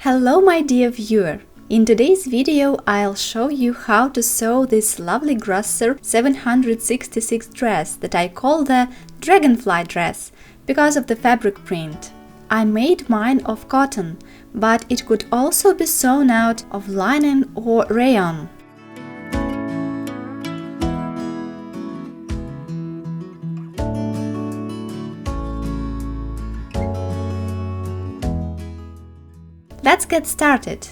Hello my dear viewer! In today's video I'll show you how to sew this lovely Grosser 766 dress that I call the Dragonfly dress because of the fabric print. I made mine of cotton, but it could also be sewn out of linen or rayon. Let's get started.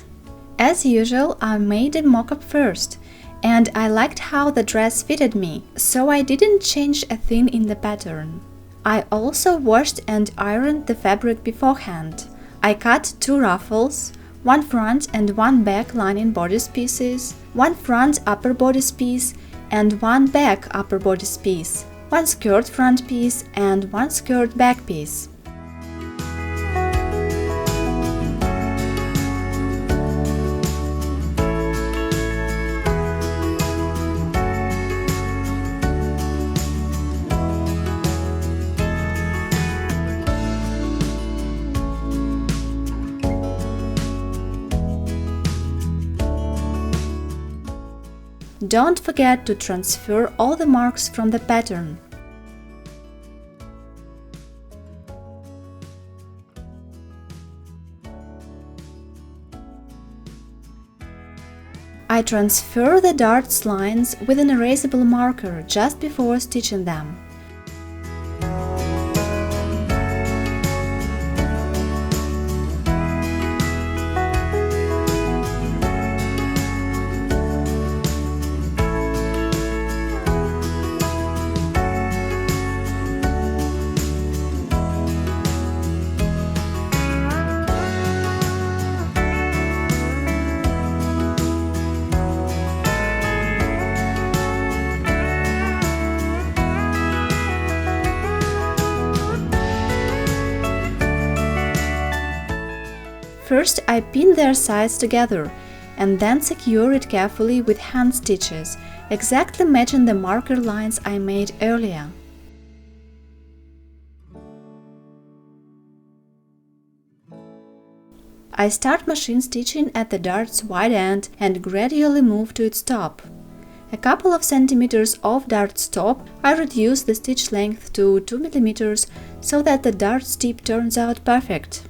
As usual, I made a mock-up first, and I liked how the dress fitted me, so I didn't change a thing in the pattern. I also washed and ironed the fabric beforehand. I cut 2 ruffles, one front and one back lining bodice pieces, one front upper bodice piece and one back upper bodice piece, one skirt front piece and one skirt back piece. Don't forget to transfer all the marks from the pattern. I transfer the darts lines with an erasable marker just before stitching them. First, I pin their sides together and then secure it carefully with hand stitches, exactly matching the marker lines I made earlier. I start machine stitching at the dart's wide end and gradually move to its top. A couple of centimeters off dart's top, I reduce the stitch length to 2 mm so that the dart's tip turns out perfect.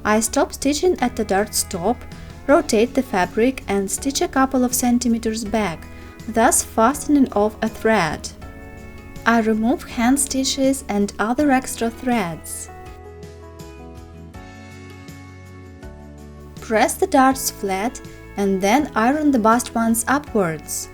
I stop stitching at the dart's top, rotate the fabric and stitch a couple of centimeters back, thus fastening off a thread. I remove hand stitches and other extra threads. Press the darts flat and then iron the bust ones upwards.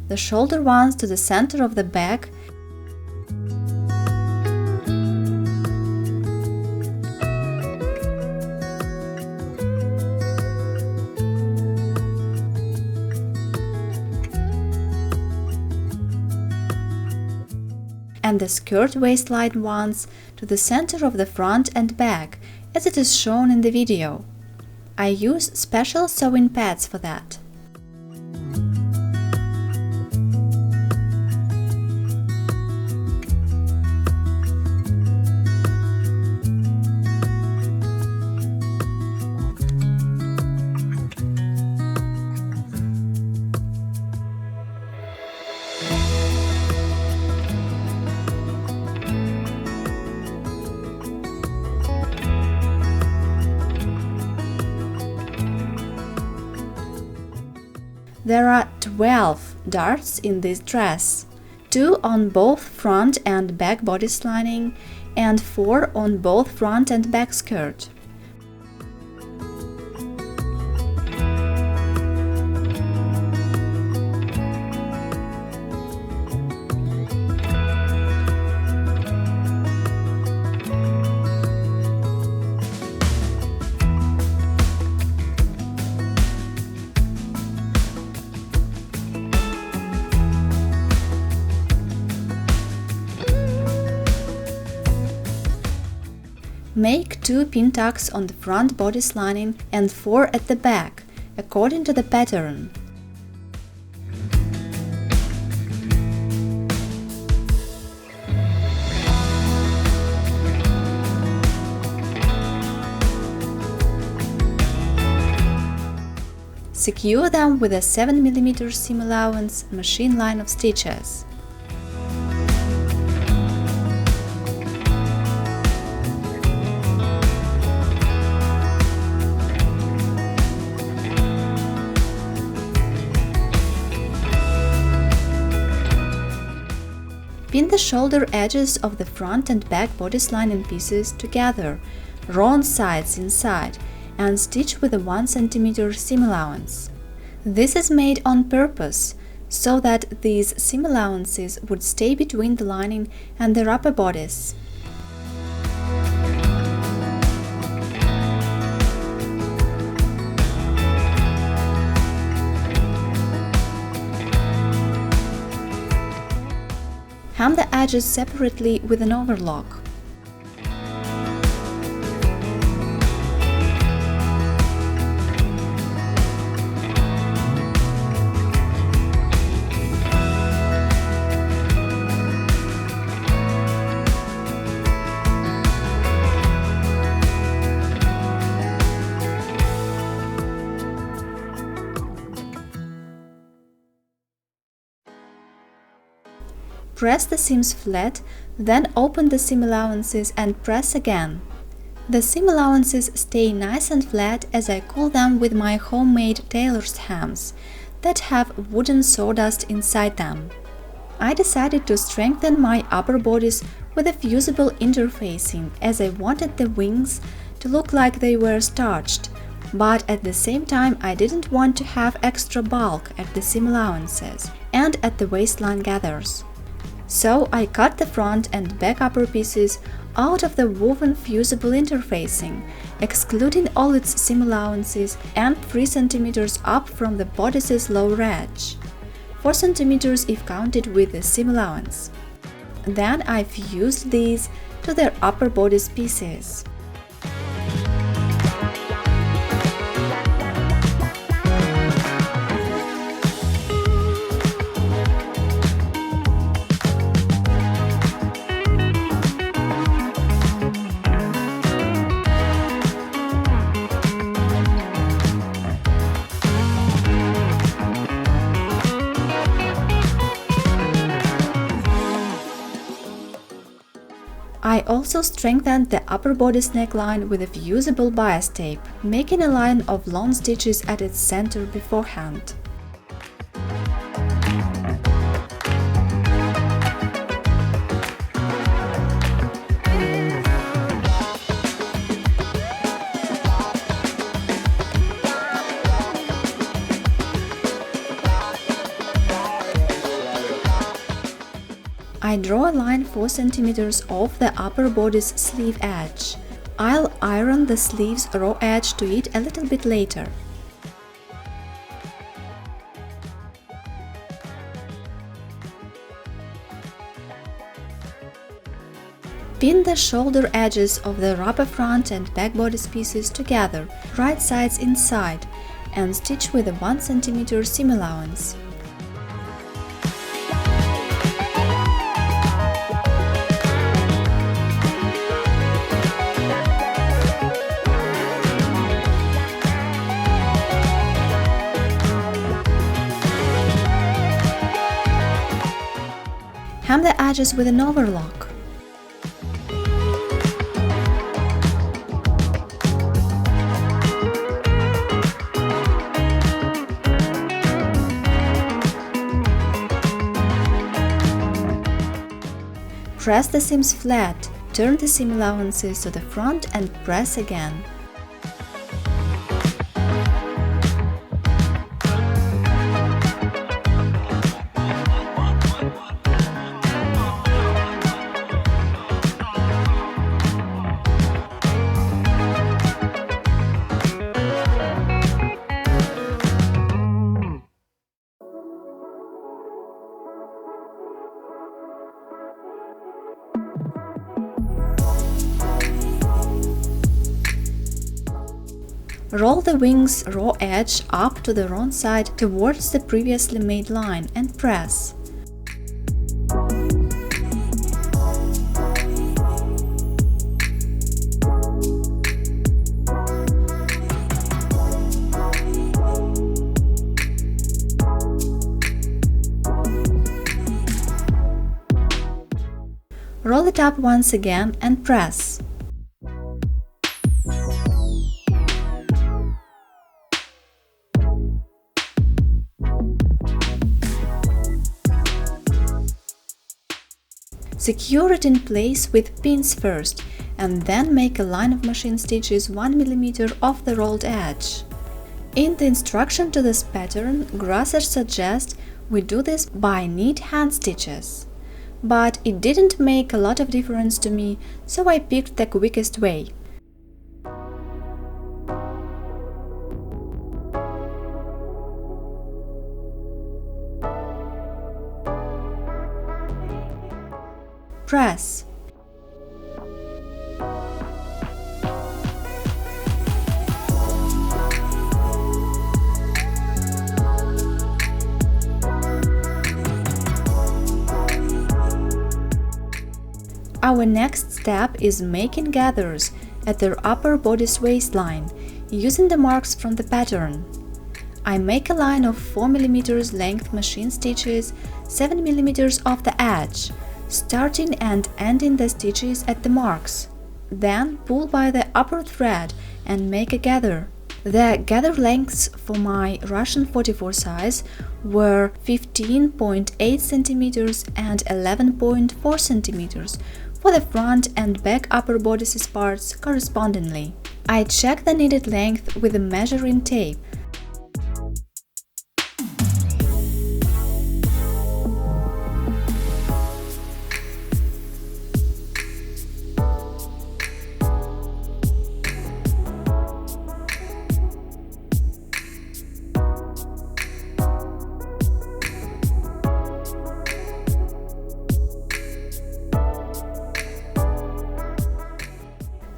The shoulder ones to the center of the back, and the skirt waistline ones to the center of the front and back, as it is shown in the video. I use special sewing pads for that. There are 12 darts in this dress, 2 on both front and back bodice lining and 4 on both front and back skirt. Make 2 pin tucks on the front bodice lining and 4 at the back, according to the pattern. Secure them with a 7 mm seam allowance machine line of stitches. Pin the shoulder edges of the front and back bodice lining pieces together, round sides inside, and stitch with a 1 cm seam allowance. This is made on purpose, so that these seam allowances would stay between the lining and the upper bodice. Hem the edges separately with an overlock. Press the seams flat, then open the seam allowances and press again. The seam allowances stay nice and flat as I cool them with my homemade tailor's hems that have wooden sawdust inside them. I decided to strengthen my upper bodice with a fusible interfacing as I wanted the wings to look like they were starched, but at the same time I didn't want to have extra bulk at the seam allowances and at the waistline gathers. So I cut the front and back upper pieces out of the woven fusible interfacing, excluding all its seam allowances and 3 cm up from the bodice's lower edge, 4 cm if counted with the seam allowance. Then I fused these to their upper bodice pieces. I also strengthened the upper bodice neckline with a fusible bias tape, making a line of long stitches at its center beforehand. I draw a line 4 cm off the upper bodice sleeve edge. I'll iron the sleeve's raw edge to it a little bit later. Pin the shoulder edges of the upper front and back bodice pieces together, right sides inside, and stitch with a 1 cm seam allowance. Hem the edges with an overlock. Press the seams flat, turn the seam allowances to the front and press again. Roll the wing's raw edge up to the wrong side towards the previously made line and press. Roll it up once again and press. Secure it in place with pins first, and then make a line of machine stitches 1 mm off the rolled edge. In the instruction to this pattern, Grasser suggests we do this by neat hand stitches. But it didn't make a lot of difference to me, so I picked the quickest way. Press. Our next step is making gathers at their upper bodice waistline, using the marks from the pattern. I make a line of 4 mm length machine stitches, 7 mm off the edge, starting and ending the stitches at the marks. Then pull by the upper thread and make a gather. The gather lengths for my Russian 44 size were 15.8 cm and 11.4 cm for the front and back upper bodices parts correspondingly. I check the needed length with a measuring tape.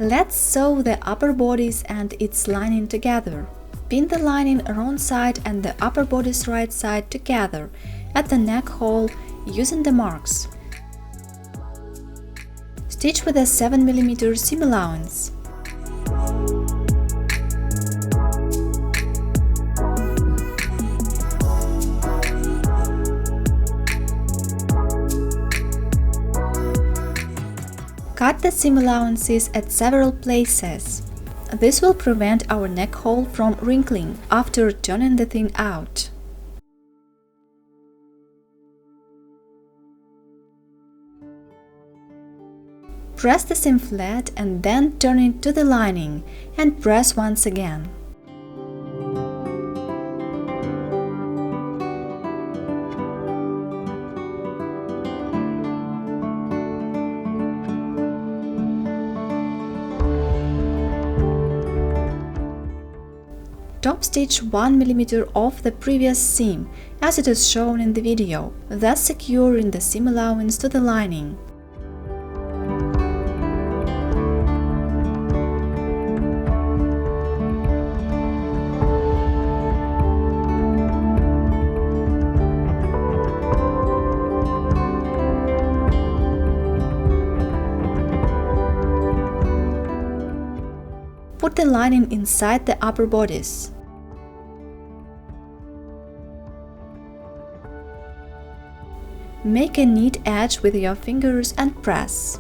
Let's sew the upper bodice and its lining together. Pin the lining wrong side and the upper bodice right side together at the neck hole using the marks. Stitch with a 7 mm seam allowance. Cut the seam allowances at several places. This will prevent our neck hole from wrinkling after turning the thing out. Press the seam flat and then turn it to the lining and press once again. Top stitch 1 mm off the previous seam, as it is shown in the video, thus securing the seam allowance to the lining. Put the lining inside the upper bodice. Make a neat edge with your fingers and press.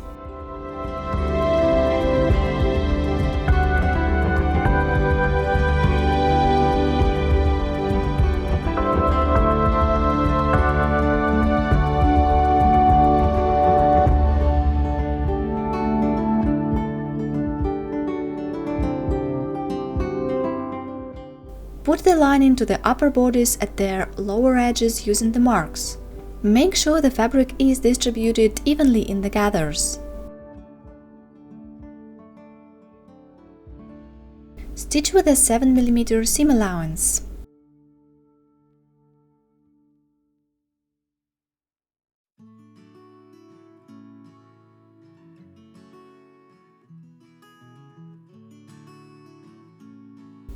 Put the lining to the upper bodice at their lower edges using the marks. Make sure the fabric is distributed evenly in the gathers. Stitch with a 7 mm seam allowance.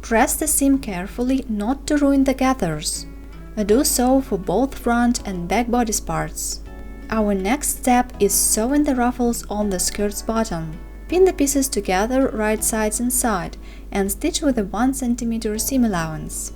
Press the seam carefully not to ruin the gathers. Do so for both front and back bodice parts. Our next step is sewing the ruffles on the skirt's bottom. Pin the pieces together right sides inside and stitch with a 1 cm seam allowance.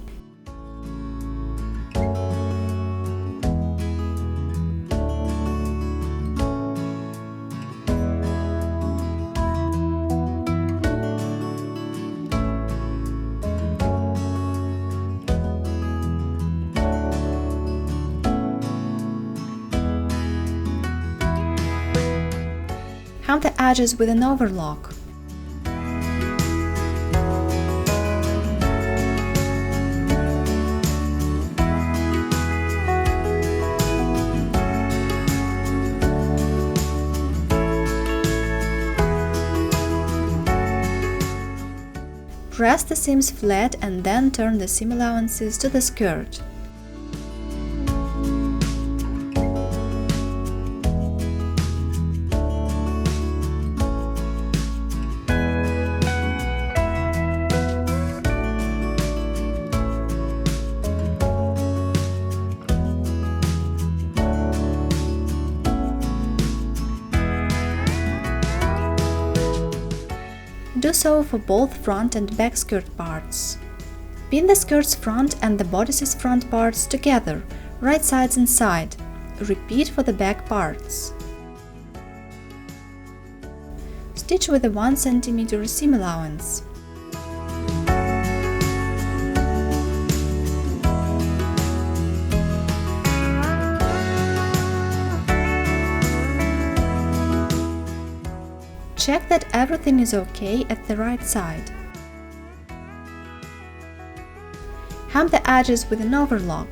Hem the edges with an overlock. Press the seams flat and then turn the seam allowances to the skirt. Do so for both front and back skirt parts. Pin the skirt's front and the bodice's front parts together, right sides inside. Repeat for the back parts. Stitch with a 1 cm seam allowance. Check that everything is okay at the right side. Hem the edges with an overlock.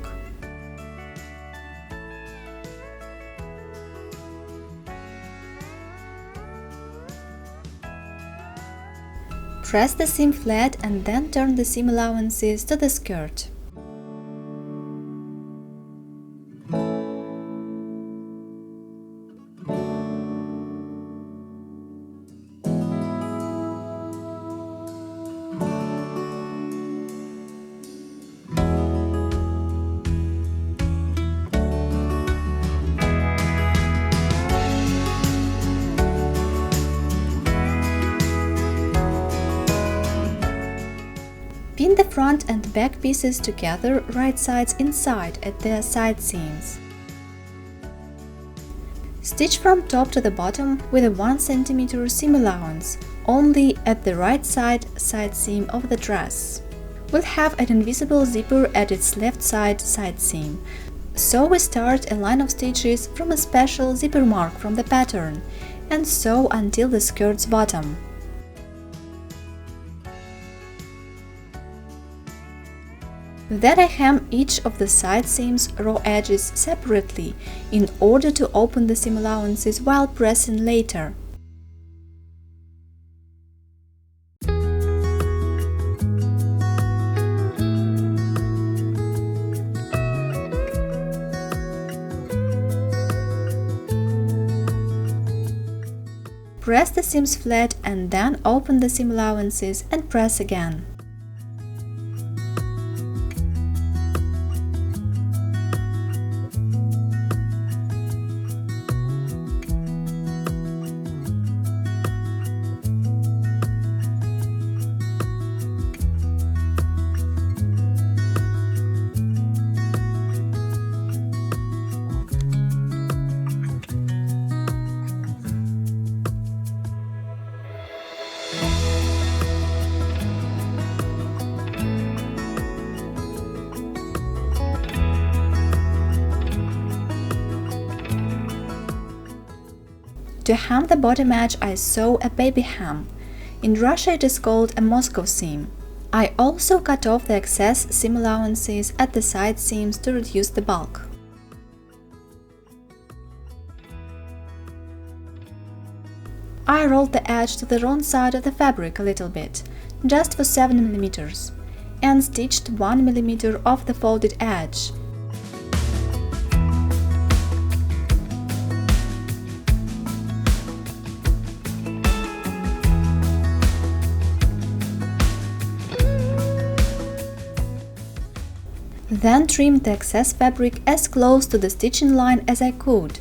Press the seam flat and then turn the seam allowances to the skirt. Pin the front and back pieces together right sides inside at their side seams. Stitch from top to the bottom with a 1 cm seam allowance, only at the right side seam of the dress. We'll have an invisible zipper at its left side seam, so we start a line of stitches from a special zipper mark from the pattern and sew until the skirt's bottom. Then I hem each of the side seams' raw edges separately in order to open the seam allowances while pressing later. Press the seams flat and then open the seam allowances and press again. To hem the bottom edge, I sew a baby hem. In Russia it is called a Moscow seam. I also cut off the excess seam allowances at the side seams to reduce the bulk. I rolled the edge to the wrong side of the fabric a little bit, just for 7 mm, and stitched 1 mm off the folded edge. Then trimmed the excess fabric as close to the stitching line as I could.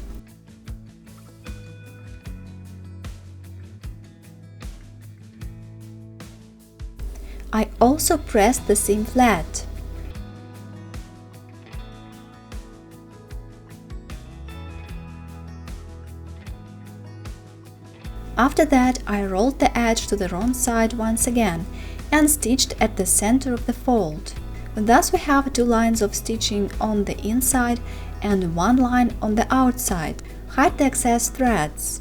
I also pressed the seam flat. After that, I rolled the edge to the wrong side once again and stitched at the center of the fold. Thus we have two lines of stitching on the inside and one line on the outside. Hide the excess threads.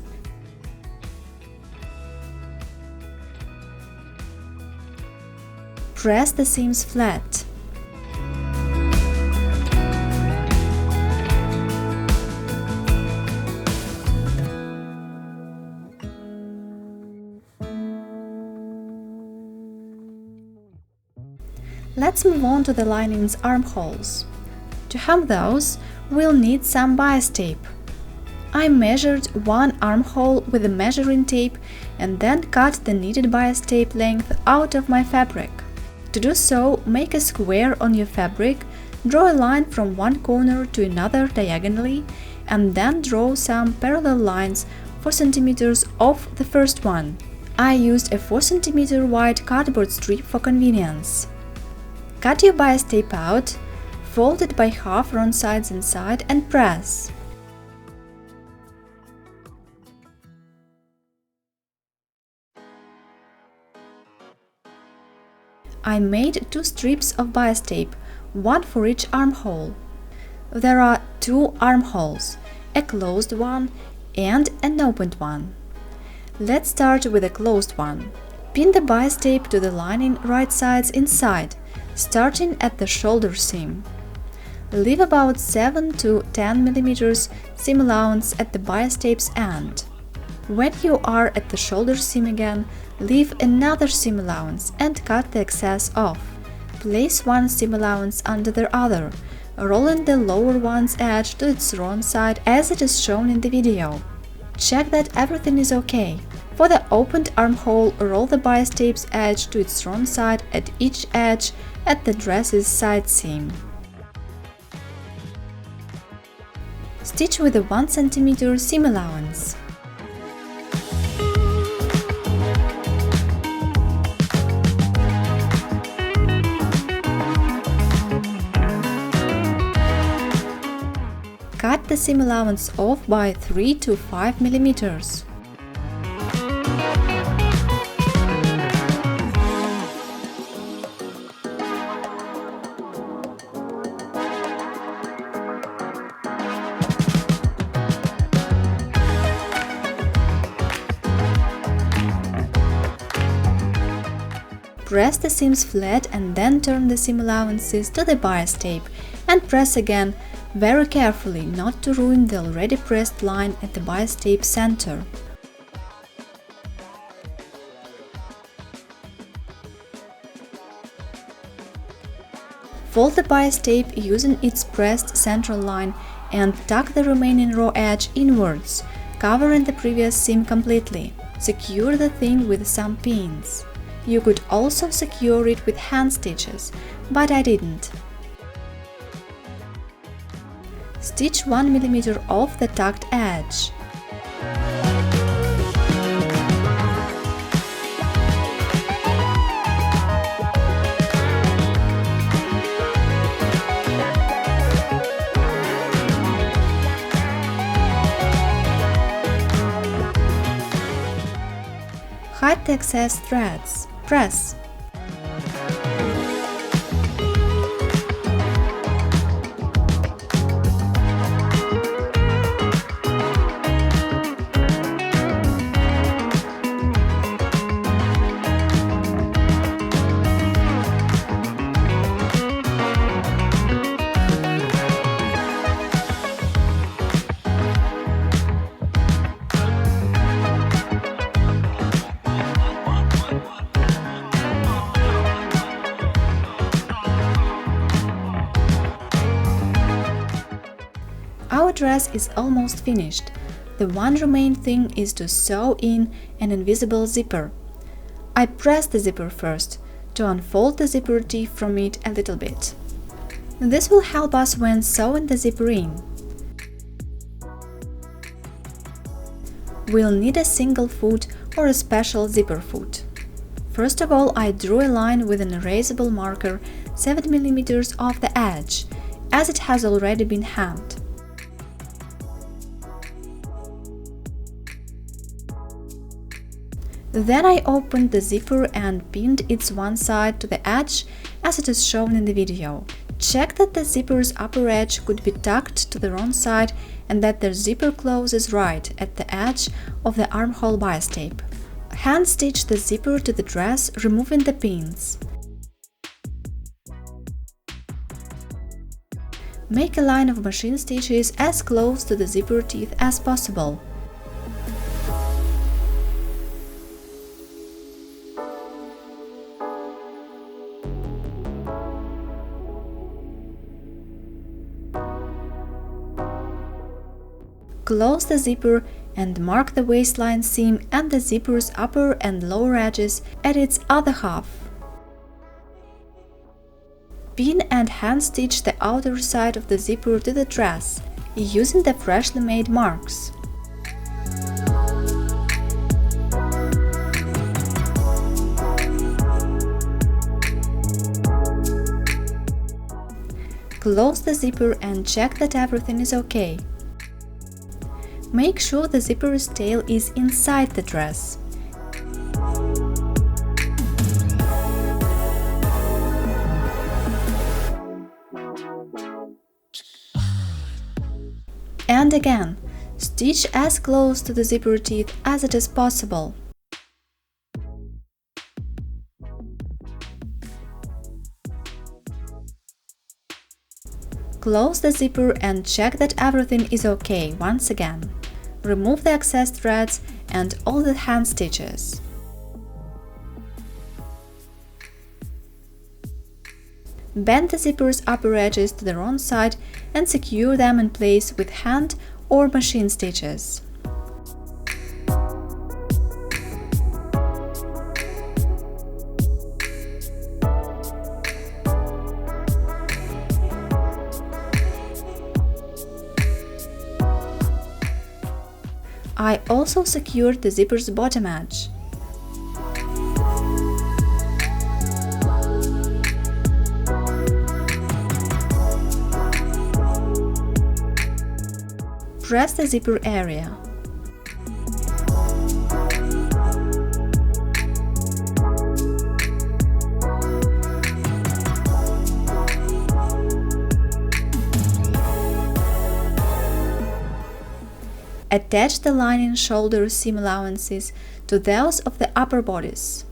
Press the seams flat. Let's move on to the lining's armholes. To hem those, we'll need some bias tape. I measured one armhole with a measuring tape and then cut the needed bias tape length out of my fabric. To do so, make a square on your fabric, draw a line from one corner to another diagonally, and then draw some parallel lines 4 cm off the first one. I used a 4 cm wide cardboard strip for convenience. Cut your bias tape out, fold it by half wrong sides inside and press. I made 2 strips of bias tape, one for each armhole. There are 2 armholes, a closed one and an opened one. Let's start with a closed one. Pin the bias tape to the lining right sides inside, starting at the shoulder seam. Leave about 7 to 10 mm seam allowance at the bias tape's end. When you are at the shoulder seam again, leave another seam allowance and cut the excess off. Place one seam allowance under the other, rolling the lower one's edge to its wrong side as it is shown in the video. Check that everything is okay. For the opened armhole, roll the bias tape's edge to its wrong side at each edge at the dress's side seam. Stitch with a 1 cm seam allowance. Cut the seam allowance off by 3 to 5 mm. Press the seams flat and then turn the seam allowances to the bias tape and press again, very carefully not to ruin the already pressed line at the bias tape center. Fold the bias tape using its pressed central line and tuck the remaining raw edge inwards, covering the previous seam completely. Secure the thing with some pins. You could also secure it with hand stitches, but I didn't. Stitch 1 mm off the tucked edge. Hide the excess threads. Press. Our dress is almost finished. The one remaining thing is to sew in an invisible zipper. I press the zipper first, to unfold the zipper teeth from it a little bit. This will help us when sewing the zipper in. We'll need a single foot or a special zipper foot. First of all, I drew a line with an erasable marker 7 mm off the edge, as it has already been hemmed. Then I opened the zipper and pinned its one side to the edge as it is shown in the video. Check that the zipper's upper edge could be tucked to the wrong side and that the zipper closes right at the edge of the armhole bias tape. Hand stitch the zipper to the dress, removing the pins. Make a line of machine stitches as close to the zipper teeth as possible. Close the zipper and mark the waistline seam and the zipper's upper and lower edges at its other half. Pin and hand stitch the outer side of the zipper to the dress, using the freshly made marks. Close the zipper and check that everything is okay. Make sure the zipper's tail is inside the dress. And again, stitch as close to the zipper teeth as it is possible. Close the zipper and check that everything is okay once again. Remove the excess threads and all the hand stitches. Bend the zipper's upper edges to the wrong side and secure them in place with hand or machine stitches. I also secured the zipper's bottom edge. Press the zipper area. Attach the lining shoulder seam allowances to those of the upper bodice.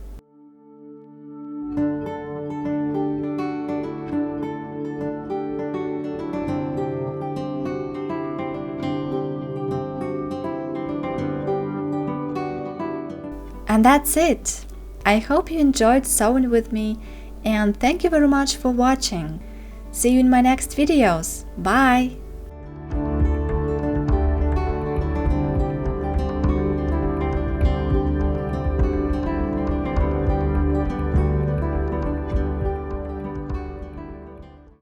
And that's it! I hope you enjoyed sewing with me, and thank you very much for watching. See you in my next videos. Bye!